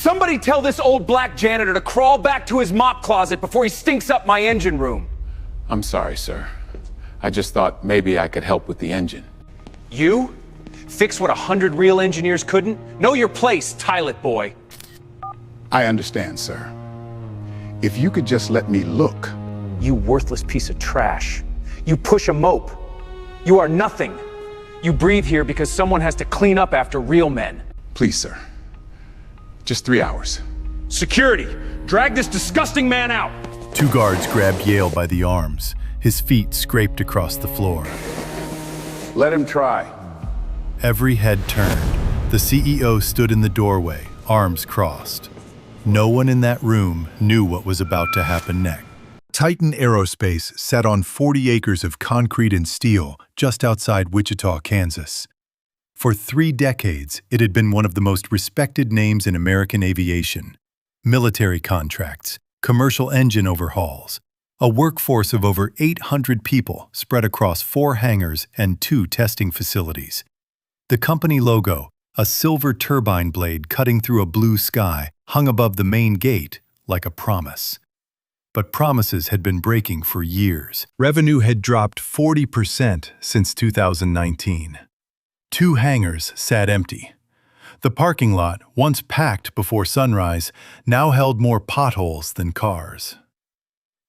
Somebody tell this old black janitor to crawl back to his mop closet before he stinks up my engine room. I'm sorry, sir. I just thought maybe I could help with the engine. You? Fix what 100 real engineers couldn't? Know your place, toilet boy. I understand, sir. If you could just let me look. You worthless piece of trash. You push a mope. You are nothing. You breathe here because someone has to clean up after real men. Please, sir. Just 3 hours. Security, drag this disgusting man out. 2 guards grabbed Yale by the arms. His feet scraped across the floor. Let him try. Every head turned. The CEO stood in the doorway, arms crossed. No one in that room knew what was about to happen next. Titan Aerospace sat on 40 acres of concrete and steel just outside Wichita, Kansas. For 3 decades, it had been one of the most respected names in American aviation. Military contracts, commercial engine overhauls, a workforce of over 800 people spread across 4 hangars and 2 testing facilities. The company logo, a silver turbine blade cutting through a blue sky, hung above the main gate like a promise. But promises had been breaking for years. Revenue had dropped 40% since 2019. 2 hangars sat empty. The parking lot, once packed before sunrise, now held more potholes than cars.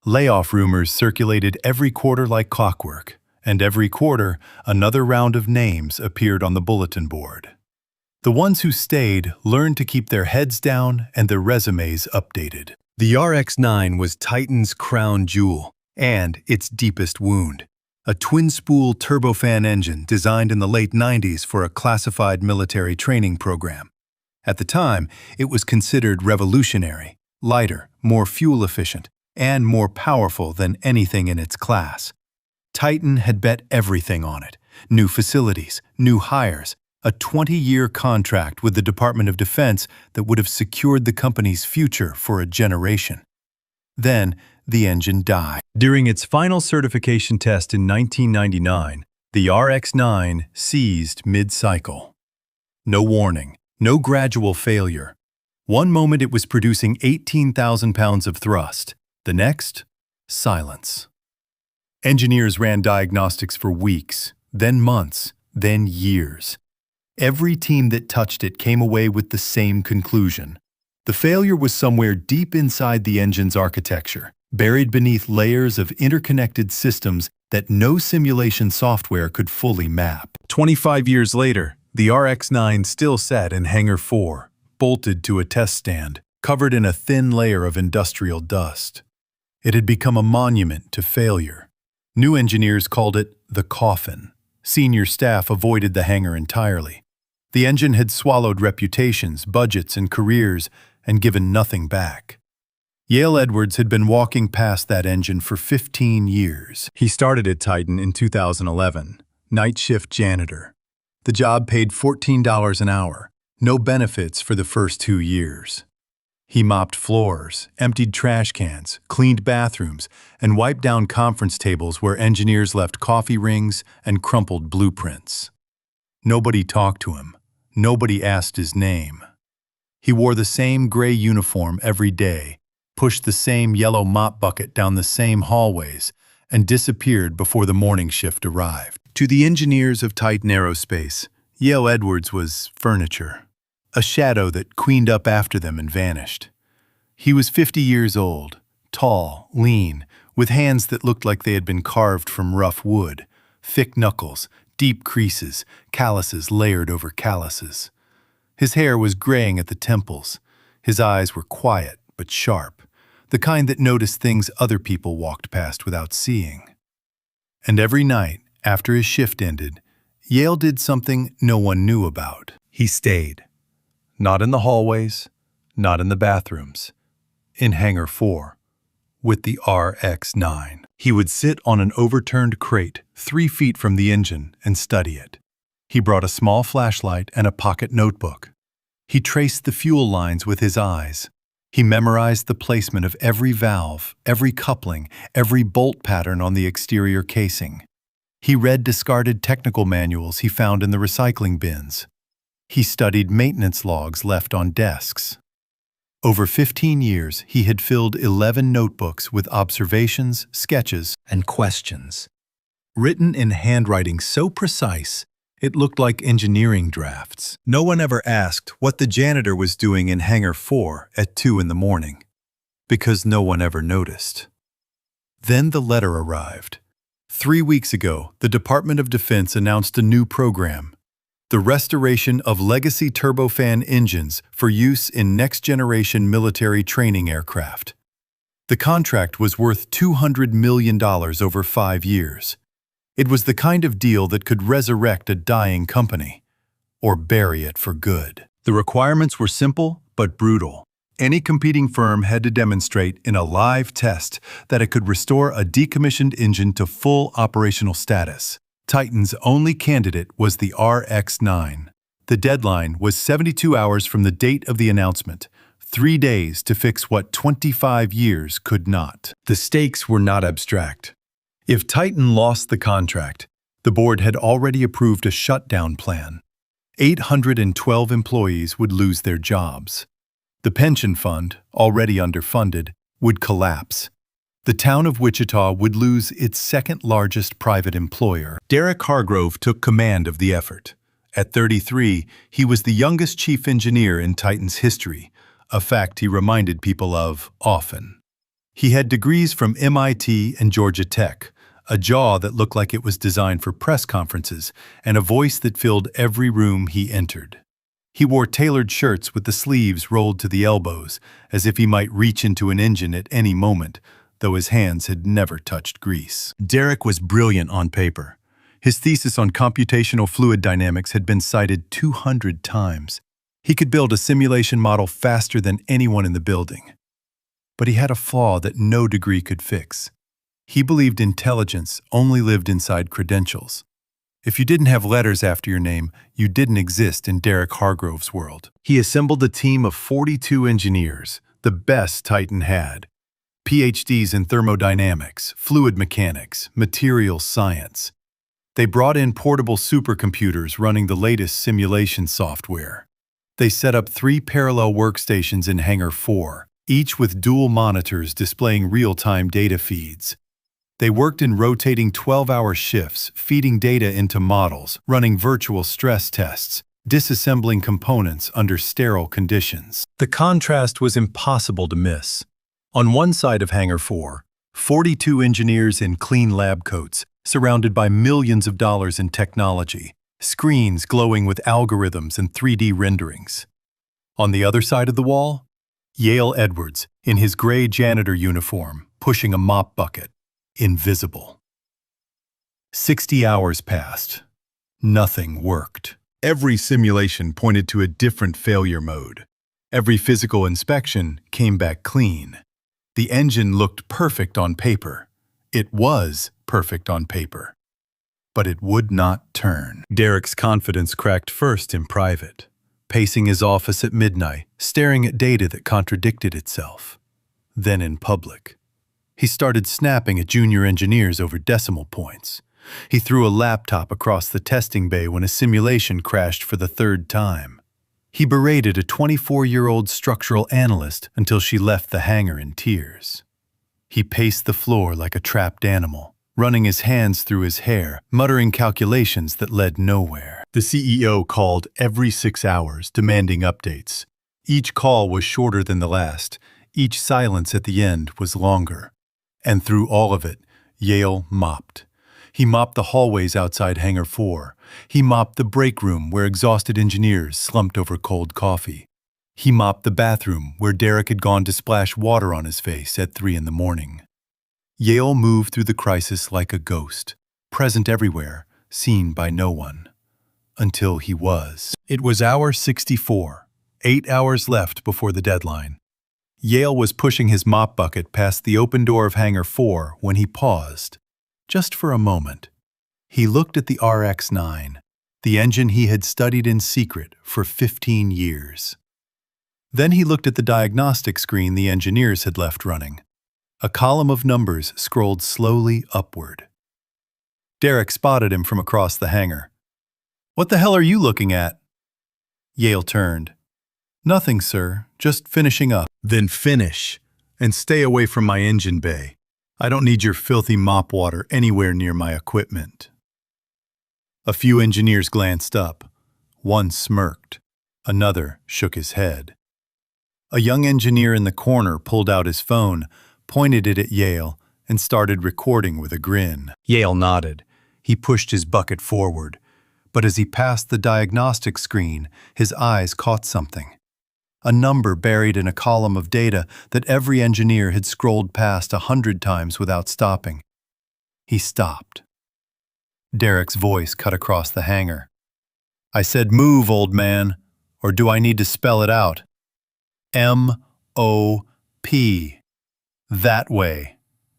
Layoff rumors circulated every quarter like clockwork, and every quarter, another round of names appeared on the bulletin board. The ones who stayed learned to keep their heads down and their resumes updated. The RX-9 was Titan's crown jewel and its deepest wound. A twin-spool turbofan engine designed in the late 90s for a classified military training program. At the time, it was considered revolutionary, lighter, more fuel-efficient, and more powerful than anything in its class. Titan had bet everything on it. New facilities, new hires, a 20-year contract with the Department of Defense that would have secured the company's future for a generation. Then, the engine died. During its final certification test in 1999, the RX-9 seized mid-cycle. No warning, no gradual failure. One moment it was producing 18,000 pounds of thrust. The next, silence. Engineers ran diagnostics for weeks, then months, then years. Every team that touched it came away with the same conclusion. The failure was somewhere deep inside the engine's architecture, buried beneath layers of interconnected systems that no simulation software could fully map. 25 years later, the RX-9 still sat in Hangar 4, bolted to a test stand, covered in a thin layer of industrial dust. It had become a monument to failure. New engineers called it the coffin. Senior staff avoided the hangar entirely. The engine had swallowed reputations, budgets, and careers and given nothing back. Yale Edwards had been walking past that engine for 15 years. He started at Titan in 2011, night shift janitor. The job paid $14 an hour, no benefits for the first 2 years. He mopped floors, emptied trash cans, cleaned bathrooms, and wiped down conference tables where engineers left coffee rings and crumpled blueprints. Nobody talked to him. Nobody asked his name. He wore the same gray uniform every day, pushed the same yellow mop bucket down the same hallways, and disappeared before the morning shift arrived. To the engineers of Titan Aerospace, Yale Edwards was furniture, a shadow that queened up after them and vanished. He was 50 years old, tall, lean, with hands that looked like they had been carved from rough wood, thick knuckles, deep creases, calluses layered over calluses. His hair was graying at the temples. His eyes were quiet but sharp, the kind that noticed things other people walked past without seeing. And every night, after his shift ended, Yale did something no one knew about. He stayed. Not in the hallways, not in the bathrooms. In Hangar 4, with the RX-9. He would sit on an overturned crate 3 feet from the engine and study it. He brought a small flashlight and a pocket notebook. He traced the fuel lines with his eyes. He memorized the placement of every valve, every coupling, every bolt pattern on the exterior casing. He read discarded technical manuals he found in the recycling bins. He studied maintenance logs left on desks. Over 15 years, he had filled 11 notebooks with observations, sketches, and questions, written in handwriting so precise it looked like engineering drafts. No one ever asked what the janitor was doing in Hangar 4 at 2 in the morning, because no one ever noticed. Then the letter arrived. 3 weeks ago, the Department of Defense announced a new program, the restoration of legacy turbofan engines for use in next-generation military training aircraft. The contract was worth $200 million over 5 years. It was the kind of deal that could resurrect a dying company, or bury it for good. The requirements were simple but brutal. Any competing firm had to demonstrate in a live test that it could restore a decommissioned engine to full operational status. Titan's only candidate was the RX-9. The deadline was 72 hours from the date of the announcement, 3 days to fix what 25 years could not. The stakes were not abstract. If Titan lost the contract, the board had already approved a shutdown plan. 812 employees would lose their jobs. The pension fund, already underfunded, would collapse. The town of Wichita would lose its second-largest private employer. Derek Hargrove took command of the effort. At 33, he was the youngest chief engineer in Titan's history, a fact he reminded people of often. He had degrees from MIT and Georgia Tech, a jaw that looked like it was designed for press conferences, and a voice that filled every room he entered. He wore tailored shirts with the sleeves rolled to the elbows, as if he might reach into an engine at any moment, though his hands had never touched grease. Derek was brilliant on paper. His thesis on computational fluid dynamics had been cited 200 times. He could build a simulation model faster than anyone in the building. But he had a flaw that no degree could fix. He believed intelligence only lived inside credentials. If you didn't have letters after your name, you didn't exist in Derek Hargrove's world. He assembled a team of 42 engineers, the best Titan had. PhDs in thermodynamics, fluid mechanics, materials science. They brought in portable supercomputers running the latest simulation software. They set up 3 parallel workstations in Hangar 4, each with dual monitors displaying real-time data feeds. They worked in rotating 12-hour shifts, feeding data into models, running virtual stress tests, disassembling components under sterile conditions. The contrast was impossible to miss. On one side of Hangar 4, 42 engineers in clean lab coats, surrounded by millions of dollars in technology, screens glowing with algorithms and 3D renderings. On the other side of the wall, Yale Edwards, in his gray janitor uniform, pushing a mop bucket. Invisible. 60 hours passed. Nothing worked. Every simulation pointed to a different failure mode. Every physical inspection came back clean. The engine looked perfect on paper. It was perfect on paper. But it would not turn. Derek's confidence cracked first in private, pacing his office at midnight, staring at data that contradicted itself. Then in public. He started snapping at junior engineers over decimal points. He threw a laptop across the testing bay when a simulation crashed for the 3rd time. He berated a 24-year-old structural analyst until she left the hangar in tears. He paced the floor like a trapped animal, running his hands through his hair, muttering calculations that led nowhere. The CEO called every 6 hours, demanding updates. Each call was shorter than the last. Each silence at the end was longer. And through all of it, Yale mopped. He mopped the hallways outside Hangar 4. He mopped the break room where exhausted engineers slumped over cold coffee. He mopped the bathroom where Derek had gone to splash water on his face at 3 in the morning. Yale moved through the crisis like a ghost, present everywhere, seen by no one. Until he was. It was hour 64, 8 hours left before the deadline. Yale was pushing his mop bucket past the open door of Hangar 4 when he paused. Just for a moment. He looked at the RX-9, the engine he had studied in secret for 15 years. Then he looked at the diagnostic screen the engineers had left running. A column of numbers scrolled slowly upward. Derek spotted him from across the hangar. "What the hell are you looking at?" Yale turned. Nothing, sir. Just finishing up. Then finish, and stay away from my engine bay. I don't need your filthy mop water anywhere near my equipment. A few engineers glanced up. One smirked. Another shook his head. A young engineer in the corner pulled out his phone, pointed it at Yale, and started recording with a grin. Yale nodded. He pushed his bucket forward. But as he passed the diagnostic screen, his eyes caught something. A number buried in a column of data that every engineer had scrolled past 100 times without stopping. He stopped. Derek's voice cut across the hangar. I said, "Move, old man, or do I need to spell it out? M-O-P. That way.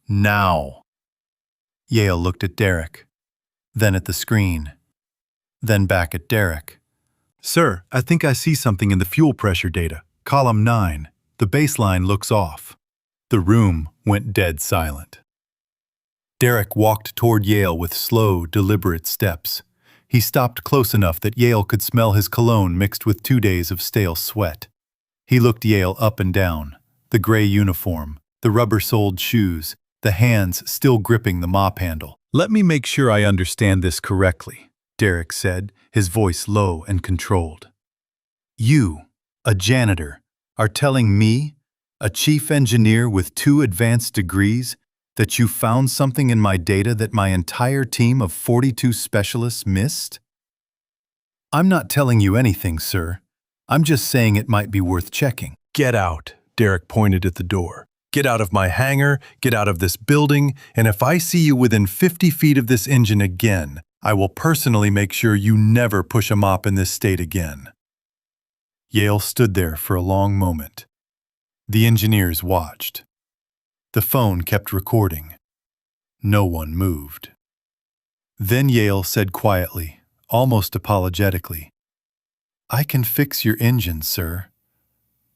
Now." Yale looked at Derek, then at the screen, then back at Derek. Sir, I think I see something in the fuel pressure data. Column 9. The baseline looks off. The room went dead silent. Derek walked toward Yale with slow, deliberate steps. He stopped close enough that Yale could smell his cologne mixed with 2 days of stale sweat. He looked Yale up and down. The gray uniform, the rubber-soled shoes, the hands still gripping the mop handle. Let me make sure I understand this correctly, Derek said, his voice low and controlled. You, a janitor, are telling me, a chief engineer with 2 advanced degrees, that you found something in my data that my entire team of 42 specialists missed? I'm not telling you anything, sir. I'm just saying it might be worth checking. Get out, Derek pointed at the door. Get out of my hangar, get out of this building, and if I see you within 50 feet of this engine again, I will personally make sure you never push a mop in this state again. Yale stood there for a long moment. The engineers watched. The phone kept recording. No one moved. Then Yale said quietly, almost apologetically, I can fix your engine, sir,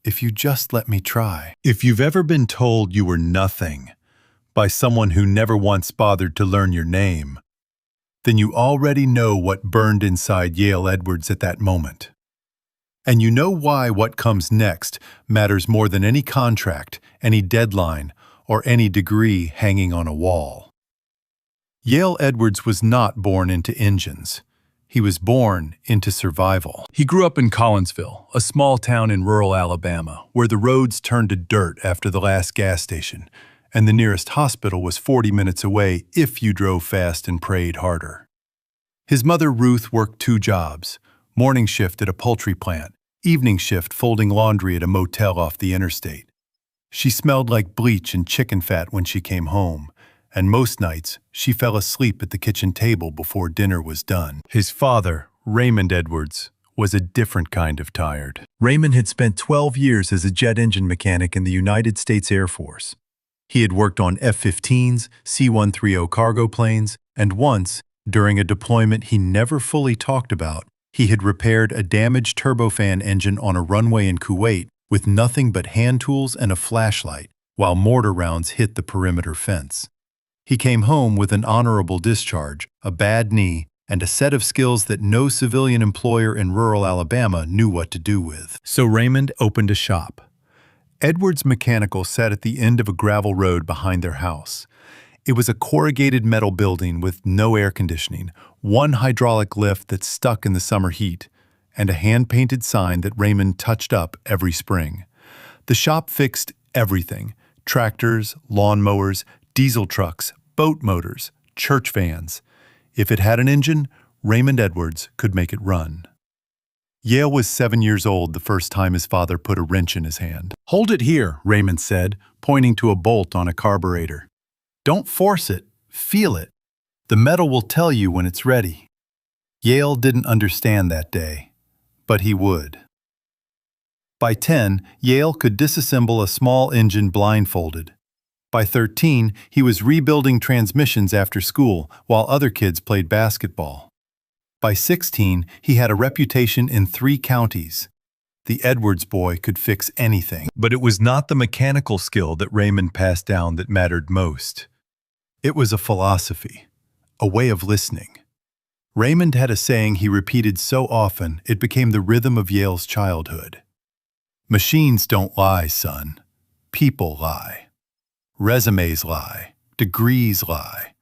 if you just let me try. If you've ever been told you were nothing by someone who never once bothered to learn your name, then you already know what burned inside Yale Edwards at that moment. And you know why what comes next matters more than any contract, any deadline, or any degree hanging on a wall. Yale Edwards was not born into engines. He was born into survival. He grew up in Collinsville, a small town in rural Alabama, where the roads turned to dirt after the last gas station, and the nearest hospital was 40 minutes away if you drove fast and prayed harder. His mother Ruth worked 2 jobs, morning shift at a poultry plant, evening shift folding laundry at a motel off the interstate. She smelled like bleach and chicken fat when she came home, and most nights she fell asleep at the kitchen table before dinner was done. His father, Raymond Edwards, was a different kind of tired. Raymond had spent 12 years as a jet engine mechanic in the United States Air Force. He had worked on F-15s, C-130 cargo planes, and once, during a deployment he never fully talked about, he had repaired a damaged turbofan engine on a runway in Kuwait with nothing but hand tools and a flashlight, while mortar rounds hit the perimeter fence. He came home with an honorable discharge, a bad knee, and a set of skills that no civilian employer in rural Alabama knew what to do with. So Raymond opened a shop. Edwards Mechanical sat at the end of a gravel road behind their house. It was a corrugated metal building with no air conditioning, one hydraulic lift that stuck in the summer heat, and a hand-painted sign that Raymond touched up every spring. The shop fixed everything: tractors, lawnmowers, diesel trucks, boat motors, church vans. If it had an engine, Raymond Edwards could make it run. Yale was 7 years old the first time his father put a wrench in his hand. "Hold it here," Raymond said, pointing to a bolt on a carburetor. "Don't force it, feel it. The metal will tell you when it's ready." Yale didn't understand that day, but he would. By 10, Yale could disassemble a small engine blindfolded. By 13, he was rebuilding transmissions after school while other kids played basketball. By 16, he had a reputation in 3 counties. The Edwards boy could fix anything. But it was not the mechanical skill that Raymond passed down that mattered most. It was a philosophy, a way of listening. Raymond had a saying he repeated so often it became the rhythm of Yale's childhood. Machines don't lie, son. People lie. Resumes lie. Degrees lie.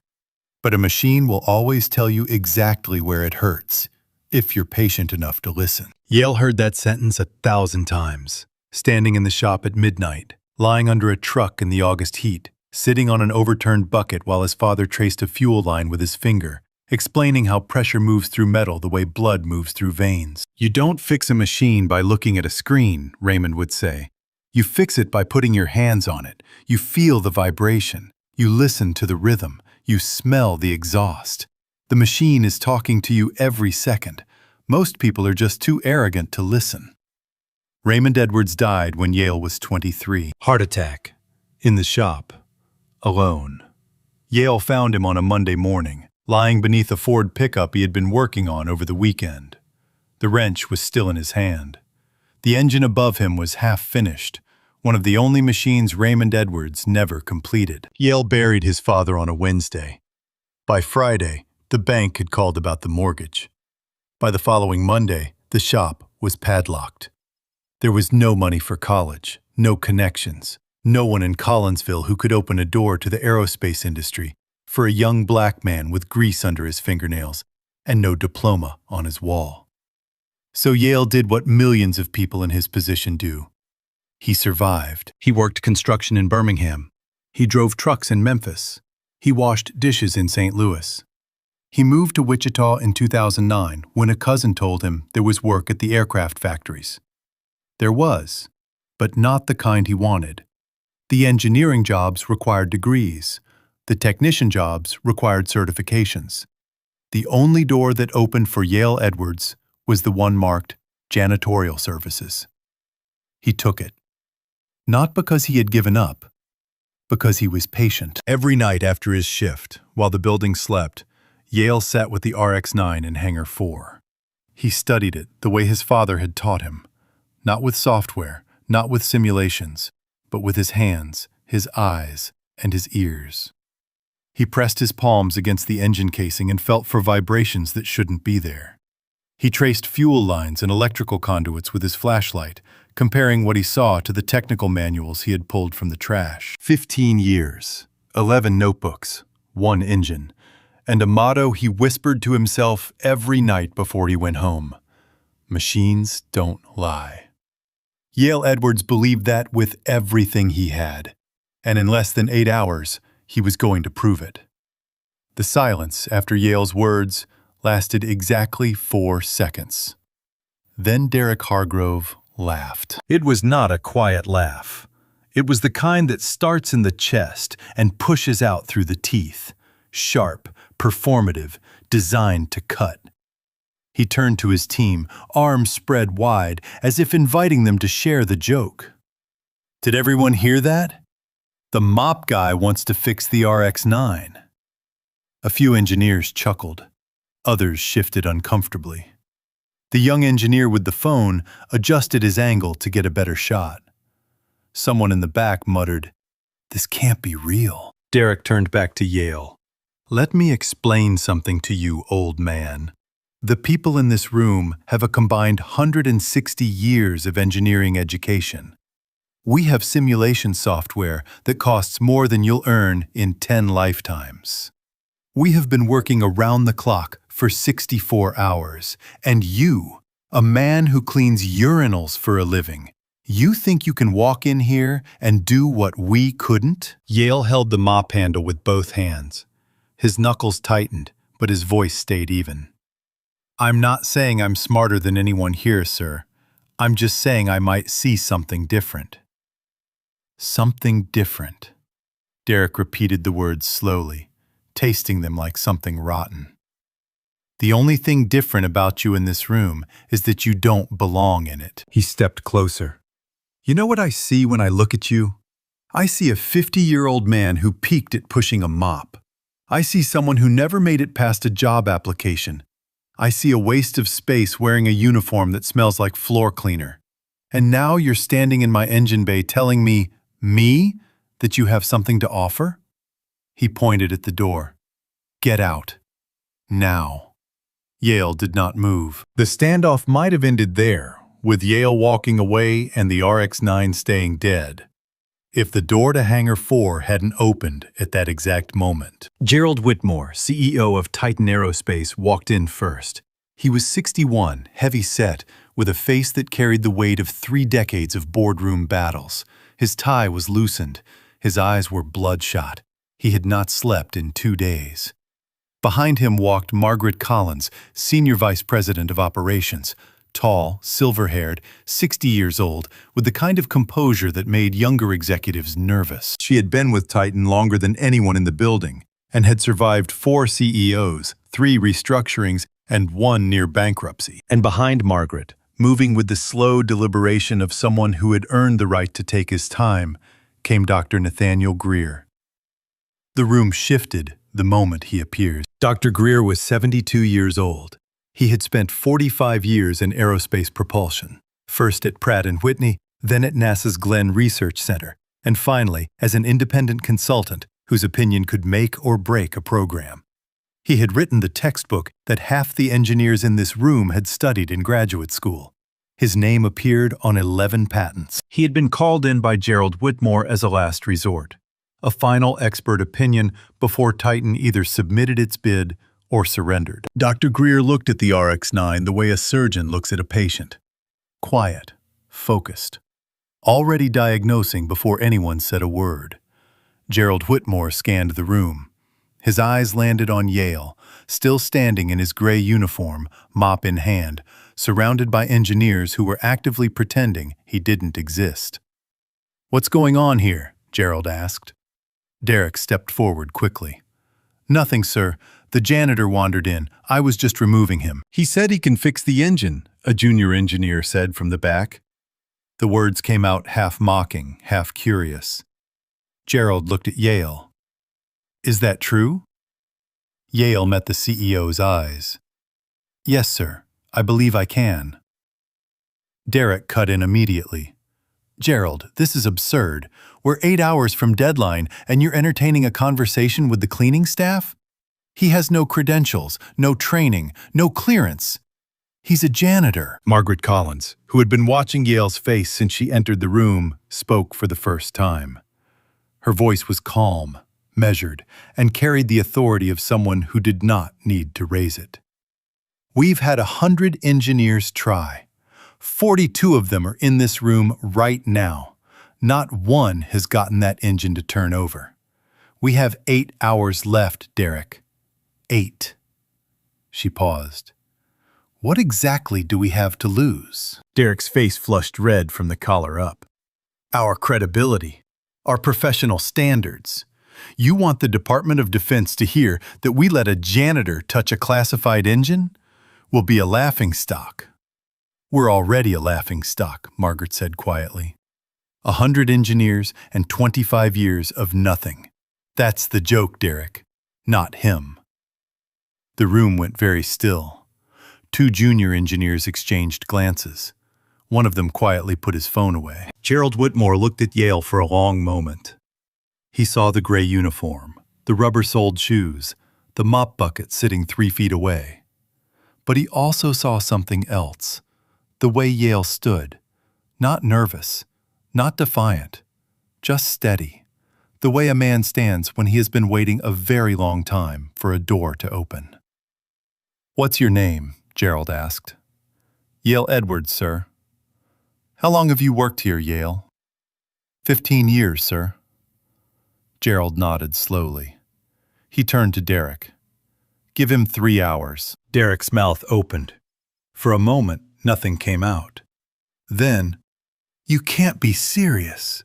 But a machine will always tell you exactly where it hurts, if you're patient enough to listen. Yale heard that sentence 1,000 times, standing in the shop at midnight, lying under a truck in the August heat, sitting on an overturned bucket while his father traced a fuel line with his finger, explaining how pressure moves through metal the way blood moves through veins. You don't fix a machine by looking at a screen, Raymond would say. You fix it by putting your hands on it. You feel the vibration. You listen to the rhythm. You smell the exhaust. The machine is talking to you every second. Most people are just too arrogant to listen. Raymond Edwards died when Yale was 23. Heart attack. In the shop. Alone. Yale found him on a Monday morning, lying beneath a Ford pickup he had been working on over the weekend. The wrench was still in his hand. The engine above him was half finished, one of the only machines Raymond Edwards never completed. Yale buried his father on a Wednesday. By Friday, the bank had called about the mortgage. By the following Monday, the shop was padlocked. There was no money for college, no connections, no one in Collinsville who could open a door to the aerospace industry for a young black man with grease under his fingernails and no diploma on his wall. So Yale did what millions of people in his position do. He survived. He worked construction in Birmingham. He drove trucks in Memphis. He washed dishes in St. Louis. He moved to Wichita in 2009 when a cousin told him there was work at the aircraft factories. There was, but not the kind he wanted. The engineering jobs required degrees. The technician jobs required certifications. The only door that opened for Yale Edwards was the one marked janitorial services. He took it. Not because he had given up, because he was patient. Every night after his shift, while the building slept, Yale sat with the RX-9 in Hangar 4. He studied it the way his father had taught him, not with software, not with simulations, but with his hands, his eyes, and his ears. He pressed his palms against the engine casing and felt for vibrations that shouldn't be there. He traced fuel lines and electrical conduits with his flashlight, comparing what he saw to the technical manuals he had pulled from the trash. 15 years, 11 notebooks, 1 engine, and a motto he whispered to himself every night before he went home: machines don't lie. Yale Edwards believed that with everything he had, and in less than 8 hours, he was going to prove it. The silence after Yale's words lasted exactly 4 seconds. Then Derek Hargrove laughed. It was not a quiet laugh. It was the kind that starts in the chest and pushes out through the teeth, sharp, performative, designed to cut. He turned to his team, arms spread wide, as if inviting them to share the joke. Did everyone hear that? The mop guy wants to fix the RX-9. A few engineers chuckled. Others shifted uncomfortably. The young engineer with the phone adjusted his angle to get a better shot. Someone in the back muttered, "This can't be real." Derek turned back to Yale. "Let me explain something to you, old man. The people in this room have a combined 160 years of engineering education. We have simulation software that costs more than you'll earn in 10 lifetimes. We have been working around the clock for 64 hours, and you, a man who cleans urinals for a living, you think you can walk in here and do what we couldn't?" Yale held the mop handle with both hands. His knuckles tightened, but his voice stayed even. "I'm not saying I'm smarter than anyone here, sir. I'm just saying I might see something different." Something different. Derek repeated the words slowly, tasting them like something rotten. "The only thing different about you in this room is that you don't belong in it." He stepped closer. "You know what I see when I look at you? I see a 50-year-old man who peaked at pushing a mop. I see someone who never made it past a job application. I see a waste of space wearing a uniform that smells like floor cleaner. And now you're standing in my engine bay telling me, that you have something to offer?" He pointed at the door. "Get out. Now." Yale did not move. The standoff might have ended there, with Yale walking away and the RX-9 staying dead. If the door to Hangar 4 hadn't opened at that exact moment. Gerald Whitmore, CEO of Titan Aerospace, walked in first. He was 61, heavy-set, with a face that carried the weight of 3 decades of boardroom battles. His tie was loosened. His eyes were bloodshot. He had not slept in 2 days. Behind him walked Margaret Collins, Senior Vice President of Operations. Tall, silver-haired, 60 years old, with the kind of composure that made younger executives nervous. She had been with Titan longer than anyone in the building and had survived 4 CEOs, 3 restructurings, and 1 near bankruptcy. And behind Margaret, moving with the slow deliberation of someone who had earned the right to take his time, came Dr. Nathaniel Greer. The room shifted the moment he appeared. Dr. Greer was 72 years old. He had spent 45 years in aerospace propulsion, first at Pratt & Whitney, then at NASA's Glenn Research Center, and finally as an independent consultant whose opinion could make or break a program. He had written the textbook that half the engineers in this room had studied in graduate school. His name appeared on 11 patents. He had been called in by Gerald Whitmore as a last resort, a final expert opinion before Titan either submitted its bid or surrendered. Dr. Greer looked at the RX-9 the way a surgeon looks at a patient. Quiet, focused, already diagnosing before anyone said a word. Gerald Whitmore scanned the room. His eyes landed on Yale, still standing in his gray uniform, mop in hand, surrounded by engineers who were actively pretending he didn't exist. "What's going on here?" Gerald asked. Derek stepped forward quickly. "Nothing, sir. The janitor wandered in. I was just removing him." "He said he can fix the engine," a junior engineer said from the back. The words came out half mocking, half curious. Gerald looked at Yale. "Is that true?" Yale met the CEO's eyes. "Yes, sir. I believe I can." Derek cut in immediately. "Gerald, this is absurd. We're 8 hours from deadline, and you're entertaining a conversation with the cleaning staff? He has no credentials, no training, no clearance. He's a janitor." Margaret Collins, who had been watching Yale's face since she entered the room, spoke for the first time. Her voice was calm, measured, and carried the authority of someone who did not need to raise it. "We've had 100 engineers try. 42 of them are in this room right now. Not one has gotten that engine to turn over. We have 8 hours left, Derek. 8. She paused. "What exactly do we have to lose?" Derek's face flushed red from the collar up. "Our credibility, our professional standards. You want the Department of Defense to hear that we let a janitor touch a classified engine? We'll be a laughingstock." "We're already a laughingstock," Margaret said quietly. 100 engineers and 25 years of nothing. That's the joke, Derek, not him. The room went very still. 2 junior engineers exchanged glances. One of them quietly put his phone away. Gerald Whitmore looked at Yale for a long moment. He saw the gray uniform, the rubber-soled shoes, the mop bucket sitting 3 feet away. But he also saw something else, the way Yale stood, not nervous, not defiant, just steady, the way a man stands when he has been waiting a very long time for a door to open. "What's your name?" Gerald asked. "Yale Edwards, sir." "How long have you worked here, Yale?" 15 years, sir." Gerald nodded slowly. He turned to Derek. "Give him 3 hours." Derek's mouth opened. For a moment, nothing came out. Then, "You can't be serious."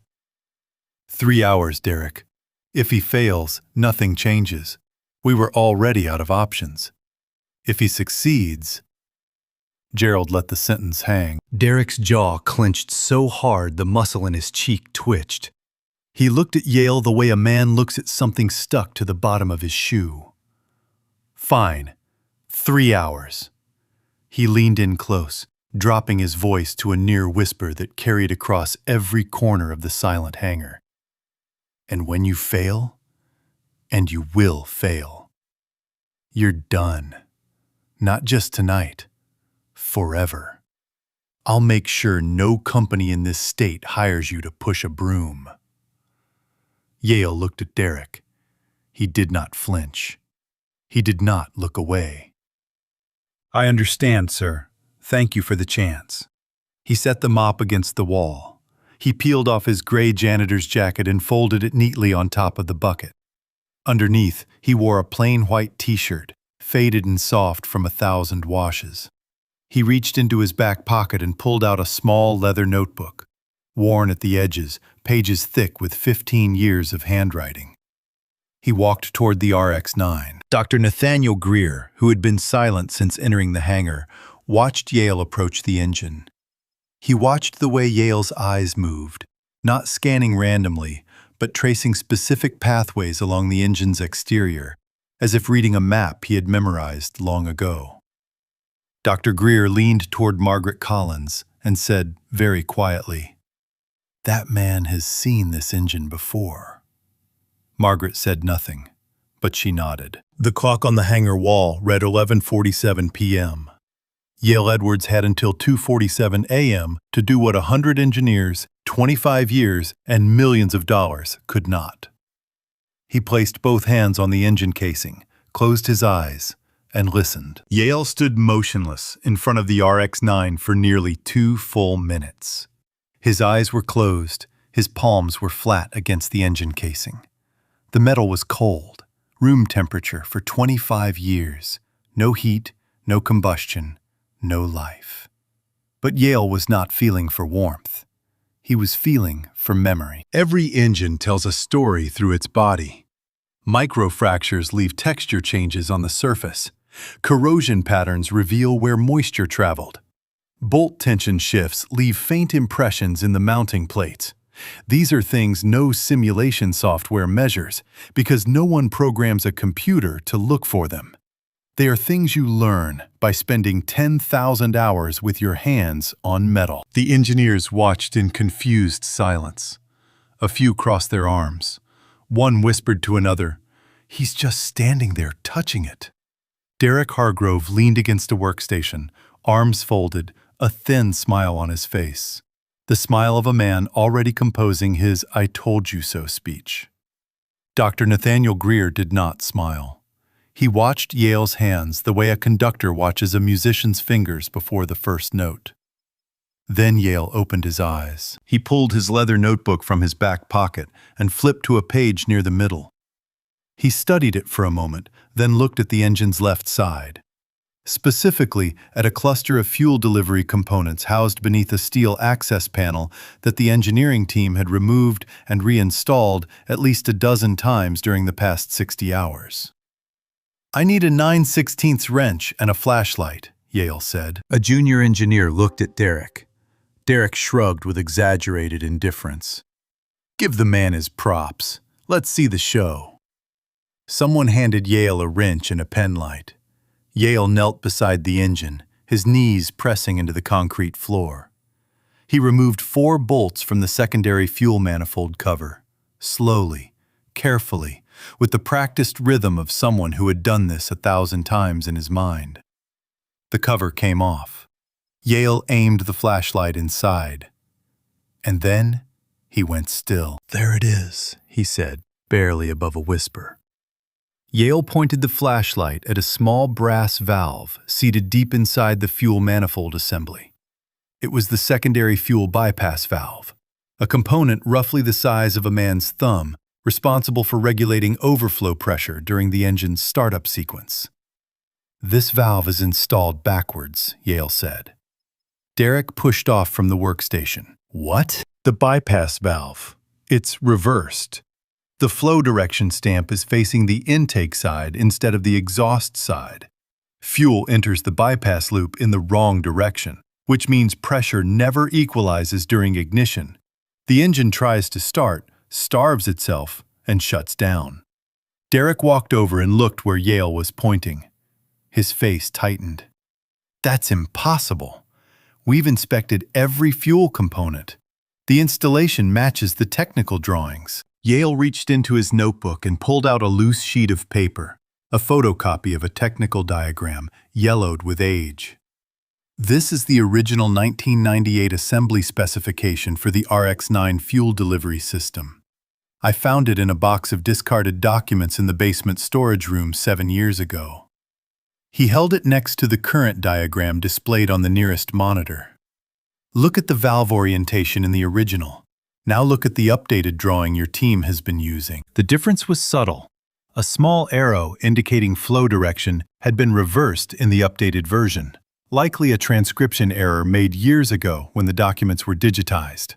3 hours, Derek. If he fails, nothing changes. We were already out of options. If he succeeds... Gerald let the sentence hang. Derek's jaw clenched so hard the muscle in his cheek twitched. He looked at Yale the way a man looks at something stuck to the bottom of his shoe. "Fine. 3 hours." He leaned in close, dropping his voice to a near whisper that carried across every corner of the silent hangar. "And when you fail, and you will fail, you're done. Not just tonight, forever." I'll make sure no company in this state hires you to push a broom." Yale looked at Derek. He did not flinch. He did not look away. "I understand, sir. Thank you for the chance." He set the mop against the wall. He peeled off his gray janitor's jacket and folded it neatly on top of the bucket. Underneath, he wore a plain white t-shirt, faded and soft from 1,000 washes. He reached into his back pocket and pulled out a small leather notebook, worn at the edges, pages thick with 15 years of handwriting. He walked toward the RX-9. Dr. Nathaniel Greer, who had been silent since entering the hangar, watched Yale approach the engine. He watched the way Yale's eyes moved, not scanning randomly, but tracing specific pathways along the engine's exterior, as if reading a map he had memorized long ago. Dr. Greer leaned toward Margaret Collins and said very quietly, "That man has seen this engine before." Margaret said nothing, but she nodded. The clock on the hangar wall read 11:47 p.m. Yale Edwards had until 2:47 a.m. to do what 100 engineers, 25 years, and millions of dollars could not. He placed both hands on the engine casing, closed his eyes, and listened. Yale stood motionless in front of the RX-9 for nearly 2 full minutes. His eyes were closed, his palms were flat against the engine casing. The metal was cold, room temperature for 25 years. No heat, no combustion, no life. But Yale was not feeling for warmth. He was feeling for memory. Every engine tells a story through its body. Microfractures leave texture changes on the surface. Corrosion patterns reveal where moisture traveled. Bolt tension shifts leave faint impressions in the mounting plates. These are things no simulation software measures because no one programs a computer to look for them. They are things you learn by spending 10,000 hours with your hands on metal. The engineers watched in confused silence. A few crossed their arms. One whispered to another, "He's just standing there touching it." Derek Hargrove leaned against a workstation, arms folded, a thin smile on his face. The smile of a man already composing his "I told you so" speech. Dr. Nathaniel Greer did not smile. He watched Yale's hands the way a conductor watches a musician's fingers before the first note. Then Yale opened his eyes. He pulled his leather notebook from his back pocket and flipped to a page near the middle. He studied it for a moment, then looked at the engine's left side. Specifically at a cluster of fuel delivery components housed beneath a steel access panel that the engineering team had removed and reinstalled at least a dozen times during the past 60 hours. "I need a 9/16 wrench and a flashlight," Yale said. A junior engineer looked at Derek. Derek shrugged with exaggerated indifference. "Give the man his props. Let's see the show." Someone handed Yale a wrench and a penlight. Yale knelt beside the engine, his knees pressing into the concrete floor. He removed 4 bolts from the secondary fuel manifold cover, slowly, carefully, with the practiced rhythm of someone who had done this 1,000 times in his mind. The cover came off. Yale aimed the flashlight inside. And then he went still. "There it is," he said, barely above a whisper. Yale pointed the flashlight at a small brass valve seated deep inside the fuel manifold assembly. It was the secondary fuel bypass valve, a component roughly the size of a man's thumb, responsible for regulating overflow pressure during the engine's startup sequence. "This valve is installed backwards," Yale said. Derek pushed off from the workstation. "What?" "The bypass valve. It's reversed. The flow direction stamp is facing the intake side instead of the exhaust side. Fuel enters the bypass loop in the wrong direction, which means pressure never equalizes during ignition. The engine tries to start, starves itself, and shuts down." Derek walked over and looked where Yale was pointing. His face tightened. "That's impossible. We've inspected every fuel component. The installation matches the technical drawings." Yale reached into his notebook and pulled out a loose sheet of paper, a photocopy of a technical diagram, yellowed with age. This is the original 1998 assembly specification for the RX-9 fuel delivery system. I found it in a box of discarded documents in the basement storage room 7 years ago. He held it next to the current diagram displayed on the nearest monitor. Look at the valve orientation in the original. Now look at the updated drawing your team has been using. The difference was subtle. A small arrow indicating flow direction had been reversed in the updated version, likely a transcription error made years ago when the documents were digitized.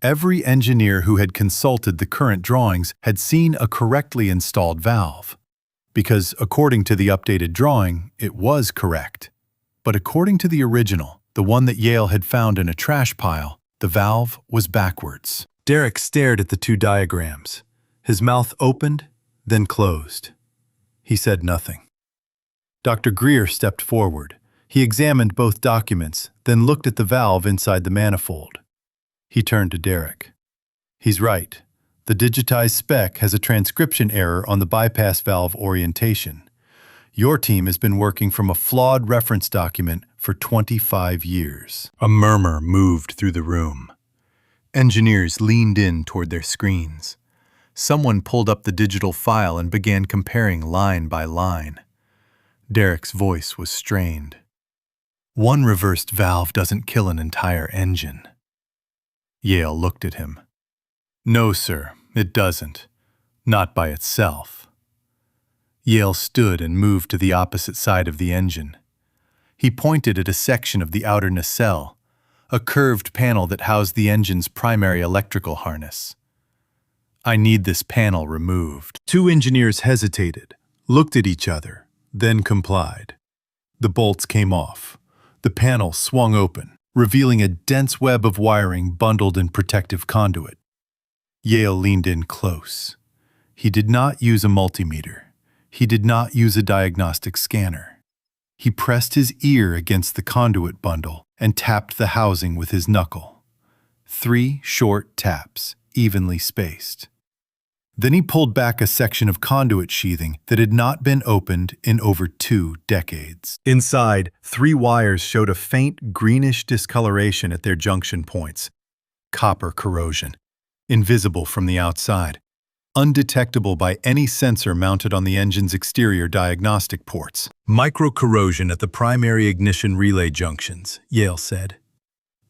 Every engineer who had consulted the current drawings had seen a correctly installed valve, because according to the updated drawing, it was correct. But according to the original, the one that Yale had found in a trash pile, the valve was backwards. Derek stared at the two diagrams. His mouth opened, then closed. He said nothing. Dr. Greer stepped forward. He examined both documents, then looked at the valve inside the manifold. He turned to Derek. He's right. The digitized spec has a transcription error on the bypass valve orientation. Your team has been working from a flawed reference document for 25 years. A murmur moved through the room. Engineers leaned in toward their screens. Someone pulled up the digital file and began comparing line by line. Derek's voice was strained. One reversed valve doesn't kill an entire engine. Yale looked at him. No, sir, it doesn't. Not by itself. Yale stood and moved to the opposite side of the engine. He pointed at a section of the outer nacelle, a curved panel that housed the engine's primary electrical harness. I need this panel removed. Two engineers hesitated, looked at each other, then complied. The bolts came off. The panel swung open, revealing a dense web of wiring bundled in protective conduit. Yale leaned in close. He did not use a multimeter. He did not use a diagnostic scanner. He pressed his ear against the conduit bundle and tapped the housing with his knuckle. 3 short taps, evenly spaced. Then he pulled back a section of conduit sheathing that had not been opened in over 2 decades. Inside, 3 wires showed a faint greenish discoloration at their junction points. Copper corrosion, invisible from the outside, undetectable by any sensor mounted on the engine's exterior diagnostic ports. Micro-corrosion at the primary ignition relay junctions, Yale said.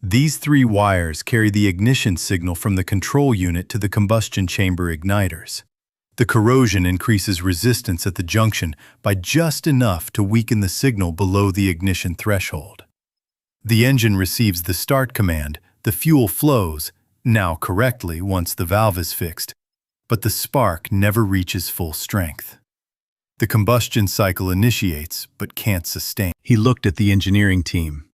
These 3 wires carry the ignition signal from the control unit to the combustion chamber igniters. The corrosion increases resistance at the junction by just enough to weaken the signal below the ignition threshold. The engine receives the start command, the fuel flows, now correctly once the valve is fixed, but the spark never reaches full strength. The combustion cycle initiates, but can't sustain. He looked at the engineering team.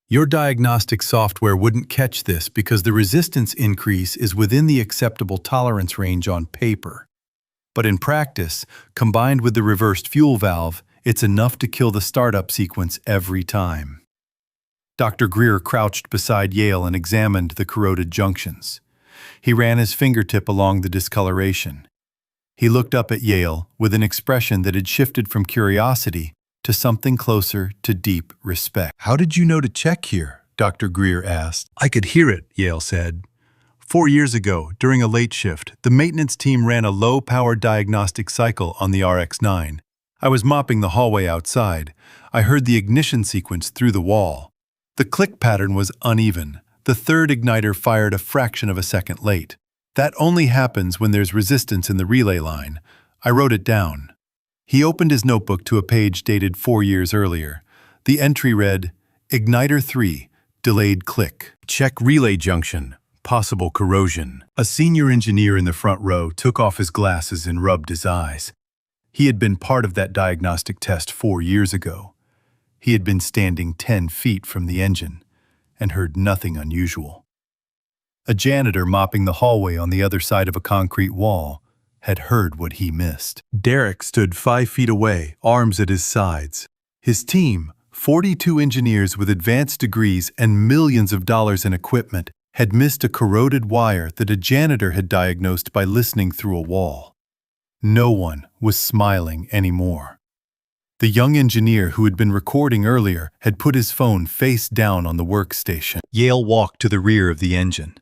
Your diagnostic software wouldn't catch this because the resistance increase is within the acceptable tolerance range on paper. But in practice, combined with the reversed fuel valve, it's enough to kill the startup sequence every time. Dr. Greer crouched beside Yale and examined the corroded junctions. He ran his fingertip along the discoloration. He looked up at Yale with an expression that had shifted from curiosity to something closer to deep respect. How did you know to check here? Dr. Greer asked. I could hear it, Yale said. 4 years ago, during a late shift, the maintenance team ran a low-powered diagnostic cycle on the RX-9. I was mopping the hallway outside. I heard the ignition sequence through the wall. The click pattern was uneven. The third igniter fired a fraction of a second late. That only happens when there's resistance in the relay line. I wrote it down. He opened his notebook to a page dated 4 years earlier. The entry read, Igniter 3, delayed click. Check relay junction, possible corrosion. A senior engineer in the front row took off his glasses and rubbed his eyes. He had been part of that diagnostic test 4 years ago. He had been standing 10 feet from the engine and heard nothing unusual. A janitor mopping the hallway on the other side of a concrete wall had heard what he missed. Derek stood 5 feet away, arms at his sides. His team, 42 engineers with advanced degrees and millions of dollars in equipment, had missed a corroded wire that a janitor had diagnosed by listening through a wall. No one was smiling anymore. The young engineer who had been recording earlier had put his phone face down on the workstation. Yale walked to the rear of the engine.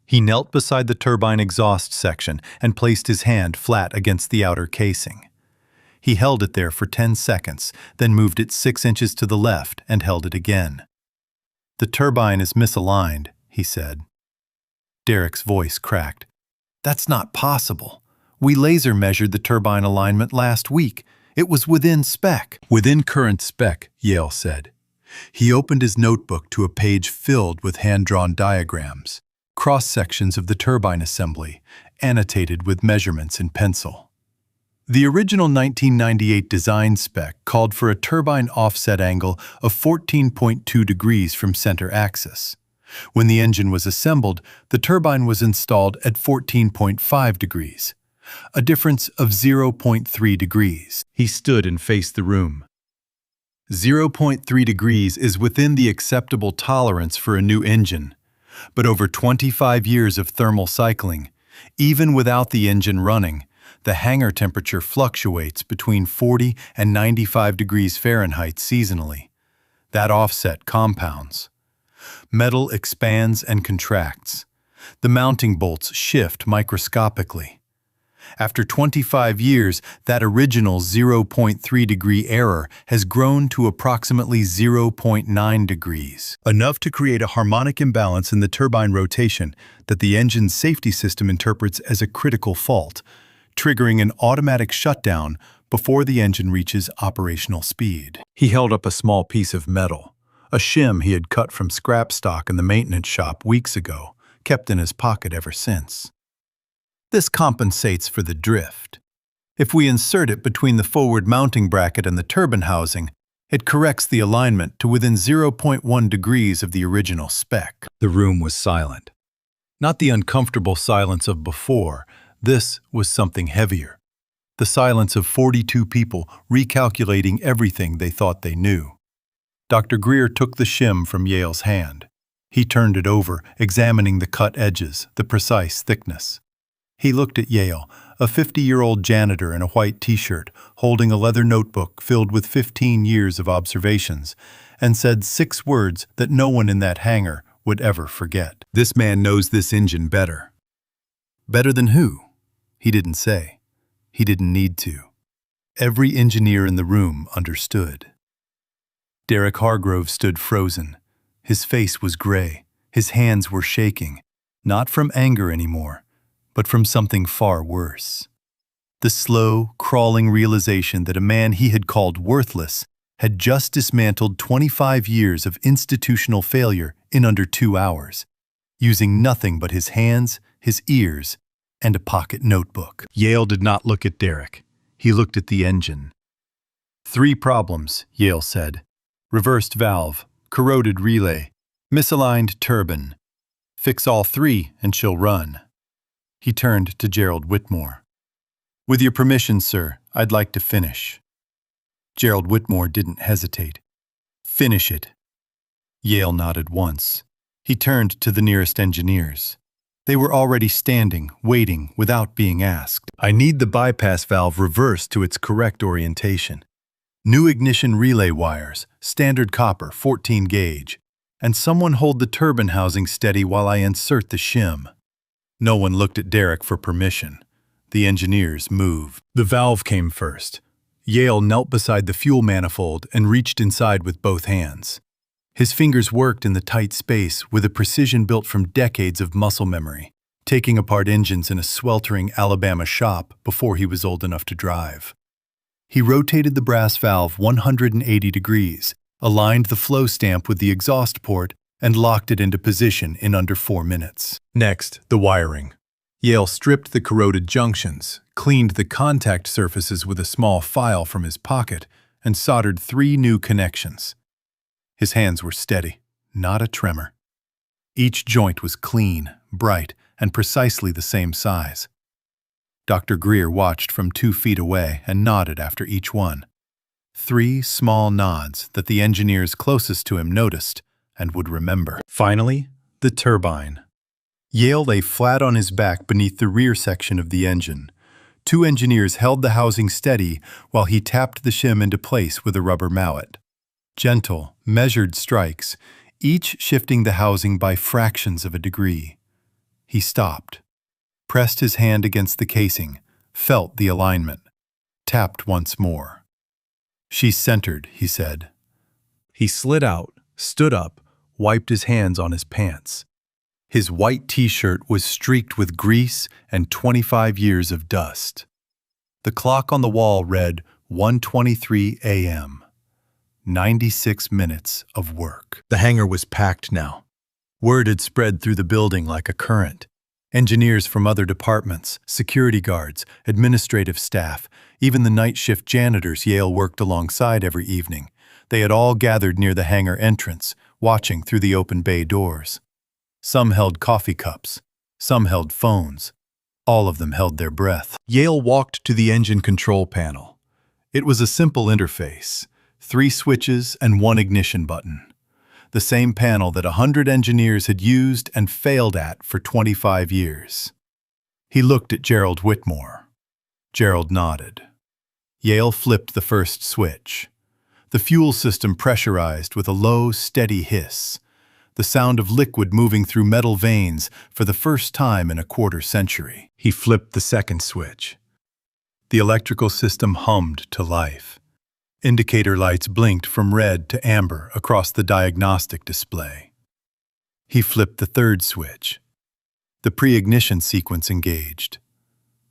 He knelt beside the turbine exhaust section and placed his hand flat against the outer casing. He held it there for 10 seconds, then moved it 6 inches to the left and held it again. "The turbine is misaligned," he said. Derek's voice cracked. "That's not possible. We laser measured the turbine alignment last week. It was within spec." "Within current spec," Yale said. He opened his notebook to a page filled with hand-drawn diagrams, cross-sections of the turbine assembly, annotated with measurements in pencil. The original 1998 design spec called for a turbine offset angle of 14.2 degrees from center axis. When the engine was assembled, the turbine was installed at 14.5 degrees, a difference of 0.3 degrees. He stood and faced the room. 0.3 degrees is within the acceptable tolerance for a new engine, but over 25 years of thermal cycling, even without the engine running, the hangar temperature fluctuates between 40 and 95 degrees Fahrenheit seasonally. That offset compounds. Metal expands and contracts. The mounting bolts shift microscopically. After 25 years, that original 0.3 degree error has grown to approximately 0.9 degrees, enough to create a harmonic imbalance in the turbine rotation that the engine's safety system interprets as a critical fault, triggering an automatic shutdown before the engine reaches operational speed. He held up a small piece of metal, a shim he had cut from scrap stock in the maintenance shop weeks ago, kept in his pocket ever since. "This compensates for the drift. If we insert it between the forward mounting bracket and the turbine housing, it corrects the alignment to within 0.1 degrees of the original spec." The room was silent. Not the uncomfortable silence of before. This was something heavier. The silence of 42 people recalculating everything they thought they knew. Dr. Greer took the shim from Yale's hand. He turned it over, examining the cut edges, the precise thickness. He looked at Yale, a 50-year-old janitor in a white t-shirt, holding a leather notebook filled with 15 years of observations, and said 6 words that no one in that hangar would ever forget. "This man knows this engine better." Better than who? He didn't say. He didn't need to. Every engineer in the room understood. Derek Hargrove stood frozen. His face was gray. His hands were shaking, not from anger anymore, but from something far worse. The slow, crawling realization that a man he had called worthless had just dismantled 25 years of institutional failure in under 2 hours, using nothing but his hands, his ears, and a pocket notebook. Yale did not look at Derek. He looked at the engine. 3 problems, Yale said. Reversed valve, corroded relay, misaligned turbine. Fix all 3 and she'll run. He turned to Gerald Whitmore. "With your permission, sir, I'd like to finish." Gerald Whitmore didn't hesitate. "Finish it." Yale nodded once. He turned to the nearest engineers. They were already standing, waiting, without being asked. "I need the bypass valve reversed to its correct orientation. New ignition relay wires, standard copper, 14 gauge, and someone hold the turbine housing steady while I insert the shim." No one looked at Derek for permission. The engineers moved. The valve came first. Yale knelt beside the fuel manifold and reached inside with both hands. His fingers worked in the tight space with a precision built from decades of muscle memory, taking apart engines in a sweltering Alabama shop before he was old enough to drive. He rotated the brass valve 180 degrees, aligned the flow stamp with the exhaust port, and locked it into position in under 4 minutes. Next, the wiring. Yale stripped the corroded junctions, cleaned the contact surfaces with a small file from his pocket, and soldered 3 new connections. His hands were steady, not a tremor. Each joint was clean, bright, and precisely the same size. Dr. Greer watched from 2 feet away and nodded after each one. 3 small nods that the engineers closest to him noticed and would remember. Finally, the turbine. Yale lay flat on his back beneath the rear section of the engine. Two engineers held the housing steady while he tapped the shim into place with a rubber mallet. Gentle, measured strikes, each shifting the housing by fractions of a degree. He stopped, pressed his hand against the casing, felt the alignment, tapped once more. "She's centered," he said. He slid out, stood up, wiped his hands on his pants. His white t-shirt was streaked with grease and 25 years of dust. The clock on the wall read 1:23 a.m. 96 minutes of work. The hangar was packed now. Word had spread through the building like a current. Engineers from other departments, security guards, administrative staff, even the night shift janitors Yale worked alongside every evening. They had all gathered near the hangar entrance, watching through the open bay doors. Some held coffee cups, some held phones. All of them held their breath. Yale walked to the engine control panel. It was a simple interface, 3 switches and 1 ignition button. The same panel that 100 engineers had used and failed at for 25 years. He looked at Gerald Whitmore. Gerald nodded. Yale flipped the first switch. The fuel system pressurized with a low, steady hiss, the sound of liquid moving through metal veins for the first time in a quarter century. He flipped the second switch. The electrical system hummed to life. Indicator lights blinked from red to amber across the diagnostic display. He flipped the third switch. The pre-ignition sequence engaged.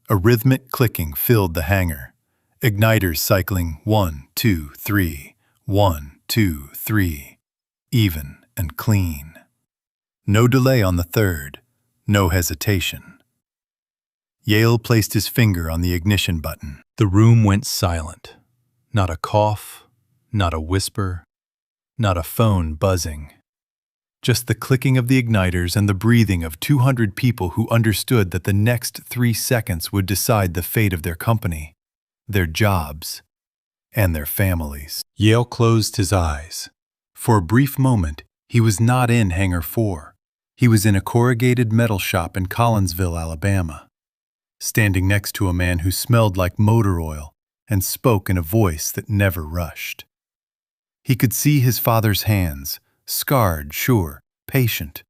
A rhythmic clicking filled the hangar. Igniters cycling 1, 2, 3, 1, 2, 3, even and clean. No delay on the third, no hesitation. Yale placed his finger on the ignition button. The room went silent. Not a cough, not a whisper, not a phone buzzing. Just the clicking of the igniters and the breathing of 200 people who understood that the next 3 seconds would decide the fate of their company, their jobs, and their families. Yale closed his eyes. For a brief moment, he was not in Hangar 4. He was in a corrugated metal shop in Collinsville, Alabama, standing next to a man who smelled like motor oil and spoke in a voice that never rushed. He could see his father's hands, scarred, sure, patient,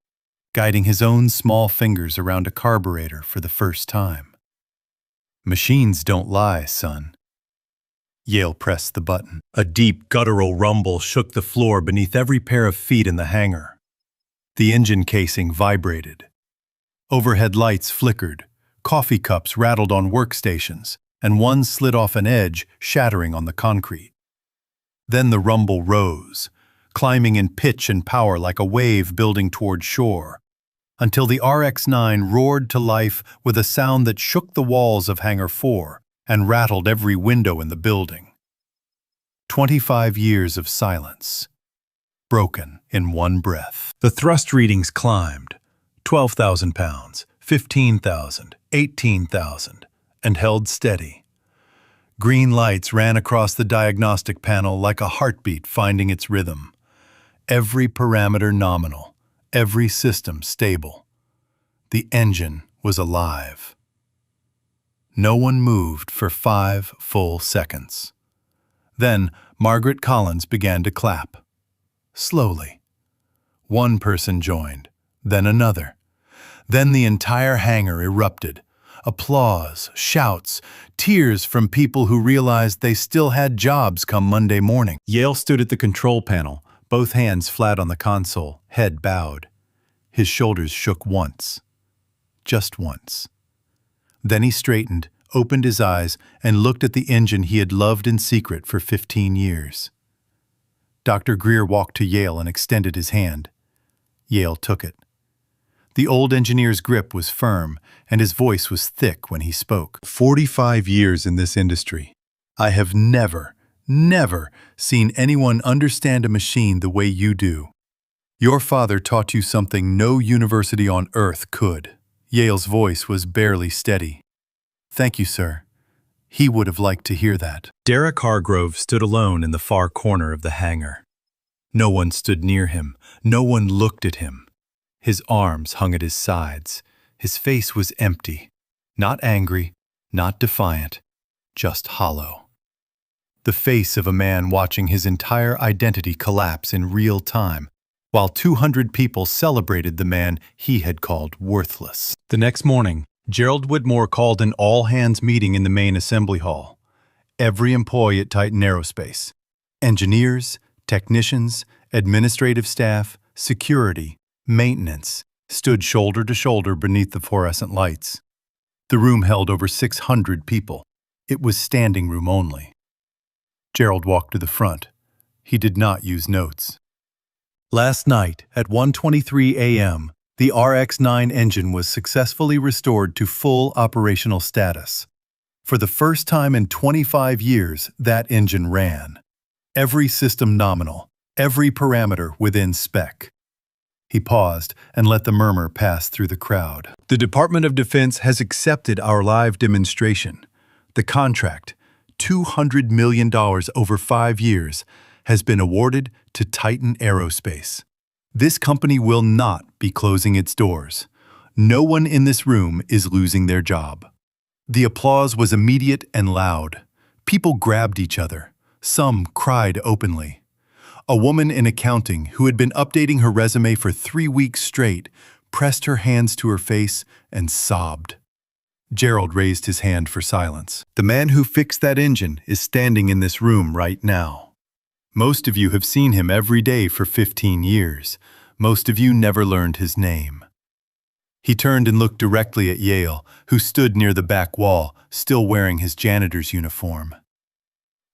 guiding his own small fingers around a carburetor for the first time. "Machines don't lie, son." Yale pressed the button. A deep, guttural rumble shook the floor beneath every pair of feet in the hangar. The engine casing vibrated. Overhead lights flickered, coffee cups rattled on workstations, and one slid off an edge, shattering on the concrete. Then the rumble rose, climbing in pitch and power like a wave building toward shore, until the RX-9 roared to life with a sound that shook the walls of Hangar 4 and rattled every window in the building. 25 years of silence, broken in one breath. The thrust readings climbed, 12,000 pounds, 15,000, 18,000, and held steady. Green lights ran across the diagnostic panel like a heartbeat finding its rhythm. Every parameter nominal, every system stable. The engine was alive. No one moved for 5 full seconds. Then Margaret Collins began to clap. Slowly. One person joined, then another. Then the entire hangar erupted. Applause, shouts, tears from people who realized they still had jobs come Monday morning. Yale stood at the control panel, both hands flat on the console, head bowed. His shoulders shook once. Just once. Then he straightened, opened his eyes, and looked at the engine he had loved in secret for 15 years. Dr. Greer walked to Yale and extended his hand. Yale took it. The old engineer's grip was firm, and his voice was thick when he spoke. 45 years in this industry. I have never seen anyone understand a machine the way you do. Your father taught you something no university on earth could. Yale's voice was barely steady. Thank you, sir. He would have liked to hear that. Derek Hargrove stood alone in the far corner of the hangar. No one stood near him. No one looked at him. His arms hung at his sides. His face was empty. Not angry, not defiant, just hollow. The face of a man watching his entire identity collapse in real time, while 200 people celebrated the man he had called worthless. The next morning, Gerald Whitmore called an all-hands meeting in the main assembly hall. Every employee at Titan Aerospace, engineers, technicians, administrative staff, security, maintenance, stood shoulder to shoulder beneath the fluorescent lights. The room held over 600 people. It was standing room only. Gerald walked to the front. He did not use notes. Last night, at 1:23 a.m., the RX-9 engine was successfully restored to full operational status. For the first time in 25 years, that engine ran. Every system nominal, every parameter within spec. He paused and let the murmur pass through the crowd. The Department of Defense has accepted our live demonstration. The contract, $200 million over 5 years, has been awarded to Titan Aerospace. This company will not be closing its doors. No one in this room is losing their job. The applause was immediate and loud. People grabbed each other. Some cried openly. A woman in accounting who had been updating her resume for 3 weeks straight pressed her hands to her face and sobbed. Gerald raised his hand for silence. The man who fixed that engine is standing in this room right now. Most of you have seen him every day for 15 years. Most of you never learned his name. He turned and looked directly at Yale, who stood near the back wall, still wearing his janitor's uniform.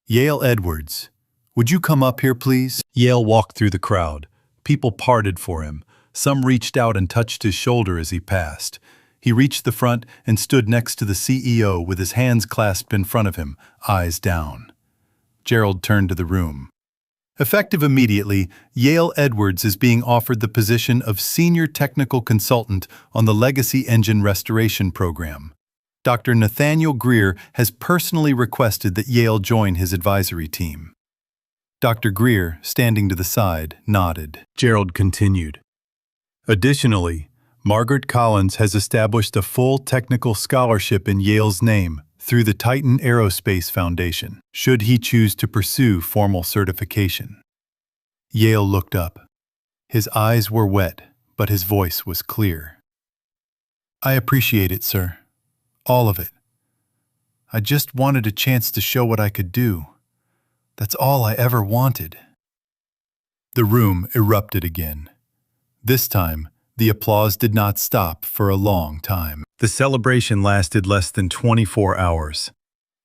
Yale Edwards, would you come up here, please? Yale walked through the crowd. People parted for him. Some reached out and touched his shoulder as he passed. He reached the front and stood next to the CEO with his hands clasped in front of him, eyes down. Gerald turned to the room. Effective immediately, Yale Edwards is being offered the position of Senior Technical Consultant on the Legacy Engine Restoration Program. Dr. Nathaniel Greer has personally requested that Yale join his advisory team. Dr. Greer, standing to the side, nodded. Gerald continued. Additionally, Margaret Collins has established a full technical scholarship in Yale's name through the Titan Aerospace Foundation, should he choose to pursue formal certification. Yale looked up. His eyes were wet, but his voice was clear. I appreciate it, sir. All of it. I just wanted a chance to show what I could do. That's all I ever wanted. The room erupted again. This time, the applause did not stop for a long time. The celebration lasted less than 24 hours.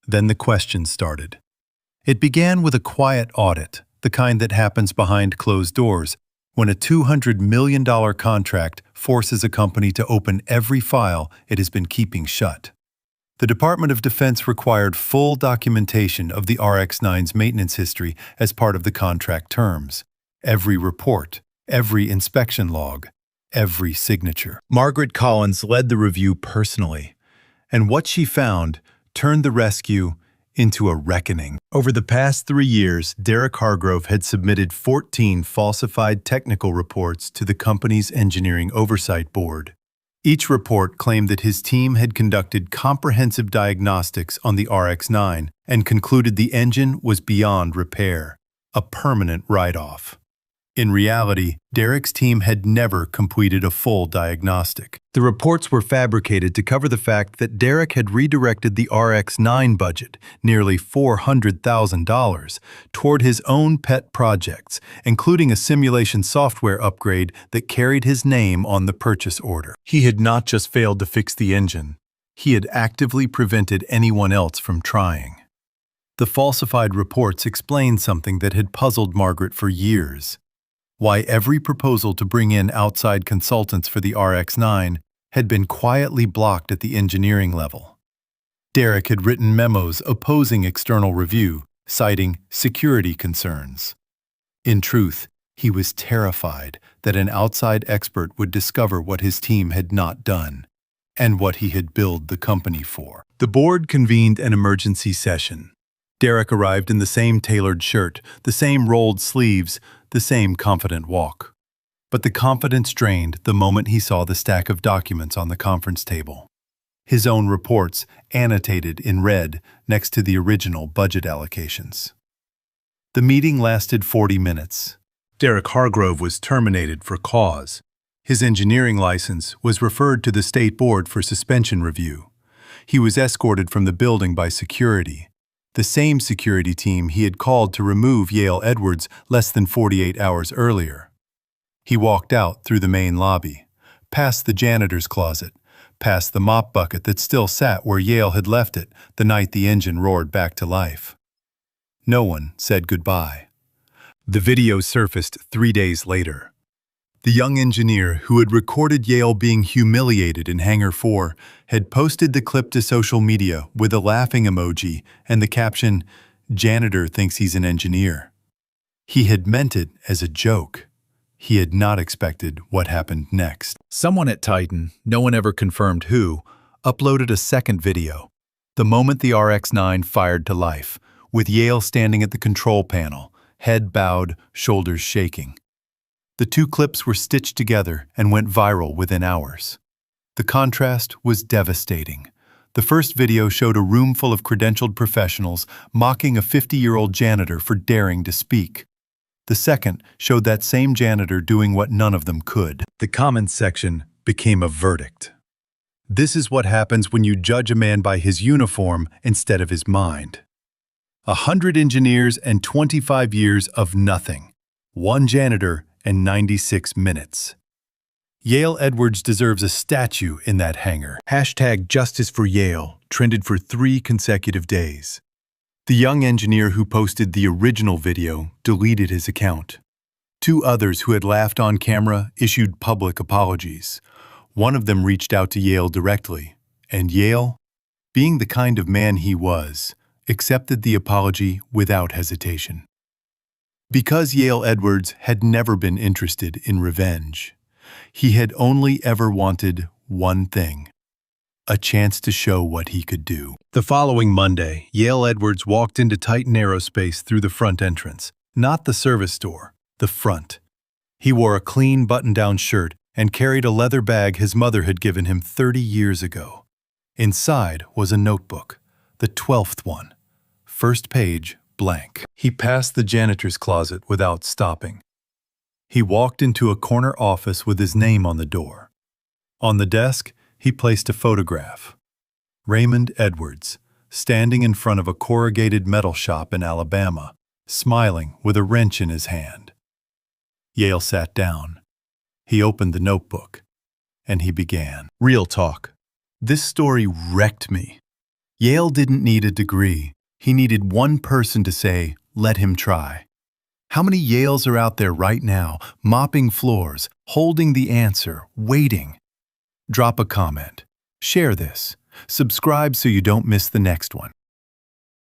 Then the questions started. It began with a quiet audit, the kind that happens behind closed doors, when a $200 million contract forces a company to open every file it has been keeping shut. The Department of Defense required full documentation of the RX-9's maintenance history as part of the contract terms. Every report, every inspection log, every signature. Margaret Collins led the review personally, and what she found turned the rescue into a reckoning. Over the past 3 years, Derek Hargrove had submitted 14 falsified technical reports to the company's Engineering Oversight Board. Each report claimed that his team had conducted comprehensive diagnostics on the RX-9 and concluded the engine was beyond repair, a permanent write-off. In reality, Derek's team had never completed a full diagnostic. The reports were fabricated to cover the fact that Derek had redirected the RX-9 budget, nearly $400,000, toward his own pet projects, including a simulation software upgrade that carried his name on the purchase order. He had not just failed to fix the engine, he had actively prevented anyone else from trying. The falsified reports explained something that had puzzled Margaret for years. Why every proposal to bring in outside consultants for the RX-9 had been quietly blocked at the engineering level. Derek had written memos opposing external review, citing security concerns. In truth, he was terrified that an outside expert would discover what his team had not done, and what he had billed the company for. The board convened an emergency session. Derek arrived in the same tailored shirt, the same rolled sleeves, the same confident walk. But the confidence drained the moment he saw the stack of documents on the conference table. his own reports annotated in red next to the original budget allocations. The meeting lasted 40 minutes. Derek Hargrove was terminated for cause. His engineering license was referred to the state board for suspension review. He was escorted from the building by security, the same security team he had called to remove Yale Edwards less than 48 hours earlier. He walked out through the main lobby, past the janitor's closet, past the mop bucket that still sat where Yale had left it the night the engine roared back to life. No one said goodbye. The video surfaced 3 days later. The young engineer who had recorded Yale being humiliated in Hangar 4 had posted the clip to social media with a laughing emoji and the caption, "Janitor thinks he's an engineer." He had meant it as a joke. He had not expected what happened next. Someone at Titan, no one ever confirmed who, uploaded a second video, the moment the RX-9 fired to life, with Yale standing at the control panel, head bowed, shoulders shaking. The two clips were stitched together and went viral within hours. The contrast was devastating. The first video showed a room full of credentialed professionals mocking a 50-year-old janitor for daring to speak. The second showed that same janitor doing what none of them could. The comments section became a verdict. This is what happens when you judge a man by his uniform instead of his mind. 100 engineers and 25 years of nothing. One janitor and 96 minutes. Yale Edwards deserves a statue in that hangar. #Justice for Yale trended for 3 consecutive days. The young engineer who posted the original video deleted his account. 2 others who had laughed on camera issued public apologies. One of them reached out to Yale directly, and Yale, being the kind of man he was, accepted the apology without hesitation. Because Yale Edwards had never been interested in revenge, he had only ever wanted one thing: a chance to show what he could do. The following Monday, Yale Edwards walked into Titan Aerospace through the front entrance, not the service door, the front. He wore a clean button-down shirt and carried a leather bag his mother had given him 30 years ago. Inside was a notebook, the 12th one, first page blank. He passed the janitor's closet without stopping. He walked into a corner office with his name on the door. On the desk, he placed a photograph. Raymond Edwards, standing in front of a corrugated metal shop in Alabama, smiling with a wrench in his hand. Yale sat down. He opened the notebook, and he began. Real talk. This story wrecked me. Yale didn't need a degree. He needed one person to say, "Let him try." How many Yales are out there right now, mopping floors, holding the answer, waiting? Drop a comment. Share this. Subscribe so you don't miss the next one.